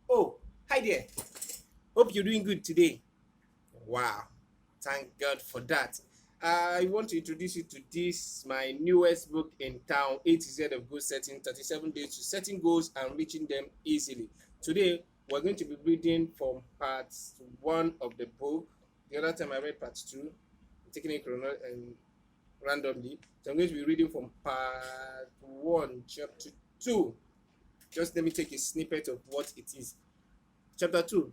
Oh, hi there. Hope you're doing good today. Wow, thank God for that. I want to introduce you to this, my newest book in town, Z of Goalsetting, 37 Days to Setting Goals and Reaching Them Easily. Today, we're going to be reading from part 1 of the book. The other time I read part 2, I'm taking it randomly. So I'm going to be reading from part 1, chapter 2. Just let me take a snippet of what it is. Chapter 2.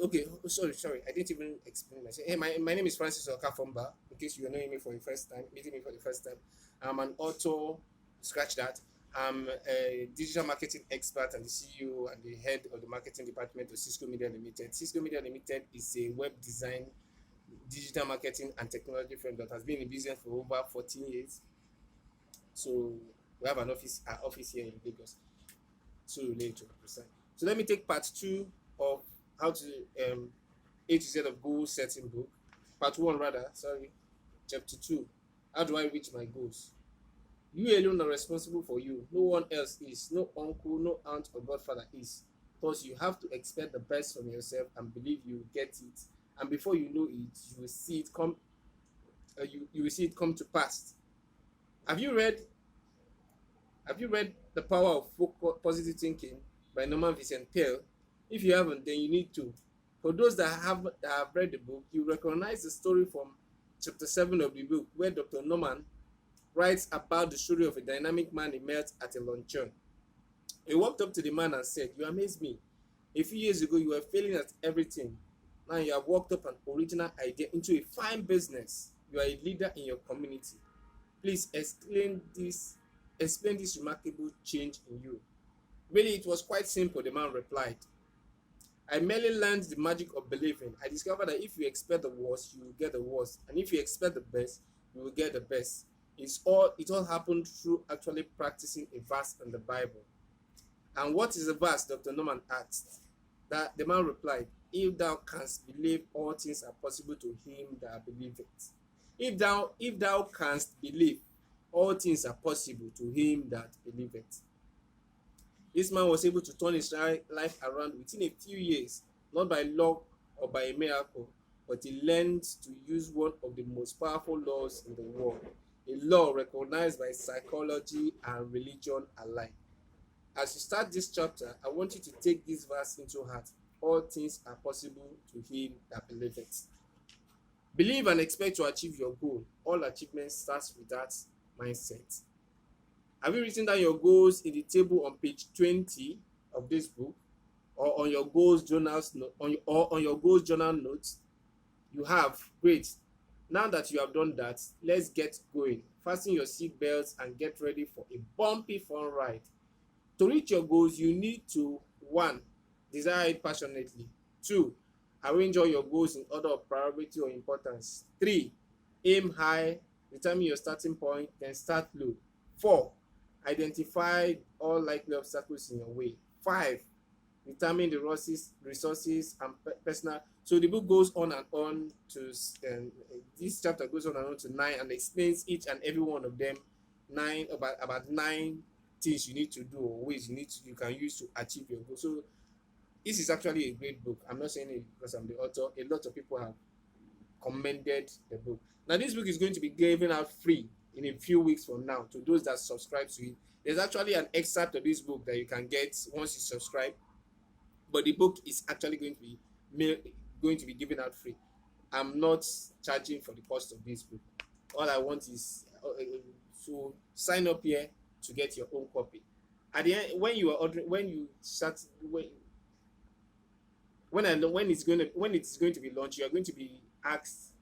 Okay, sorry. I didn't even explain myself. Hey, my name is Francis Okafomba. In case you are knowing me for the first time, meeting me for the first time, I'm an author. Scratch that. I'm a digital marketing expert and the CEO and the head of the marketing department of Cisco Media Limited. Cisco Media Limited is a web design, digital marketing, and technology firm that has been in business for over 14 years. So we have an office, our office here in Lagos. So related to represent. So let me take part 2 of how to A to Z of goal setting book. Part 1 rather, sorry. Chapter 2. How do I reach my goals? You alone are responsible for you. No one else is. No uncle, no aunt or godfather is. Thus you have to expect the best from yourself and believe you will get it. And before you know it, you will see it come you will see it come to pass. Have you read Have you read The Power of Positive Thinking by Norman Vincent Peale? If you haven't, then you need to. For those that have read the book, you recognize the story from chapter 7 of the book, where Dr. Norman writes about the story of a dynamic man he met at a luncheon. He walked up to the man and said, "You amaze me. A few years ago, you were failing at everything. Now you have worked up an original idea into a fine business. You are a leader in your community. Please explain this remarkable change in you." "Really, it was quite simple," the man replied. "I merely learned the magic of believing. I discovered that if you expect the worst, you will get the worst. And if you expect the best, you will get the best. It all happened through actually practicing a verse in the Bible." "And what is the verse?" Dr. Norman asked. That the man replied, "If thou canst believe, all things are possible to him that believeth." If thou canst believe, all things are possible to him that believeth. This man was able to turn his life around within a few years, not by luck or by a miracle, but he learned to use one of the most powerful laws in the world, a law recognized by psychology and religion alike. As you start this chapter, I want you to take this verse into heart. All things are possible to him that believeth. Believe and expect to achieve your goal. All achievement starts with that mindset. Have you written down your goals in the table on page 20 of this book, or on your goals journals on your goals journal notes? You have. Great. Now that you have done that, let's get going. Fasten your seat belts and get ready for a bumpy fun ride. To reach your goals, you need to: 1. Desire it passionately. 2. Arrange all your goals in order of priority or importance. 3. Aim high. Determine your starting point, then start low. 4. Identify all likely obstacles in your way. 5. Determine the resources and personal. So the book goes on and on to this chapter goes on and on to 9 and explains each and every one of them. About 9 things you need to do, or ways you can use to achieve your goal. So this is actually a great book. I'm not saying it because I'm the author. A lot of people have commended the book. Now this book is going to be given out free in a few weeks from now to those that subscribe to it. There's actually an excerpt of this book that you can get once you subscribe, but the book is actually going to be given out free. I'm not charging for the cost of this book. All I want is to sign up here to get your own copy. At the end, when you are ordering, when you start, when it's going to be launched, you are going to be asked.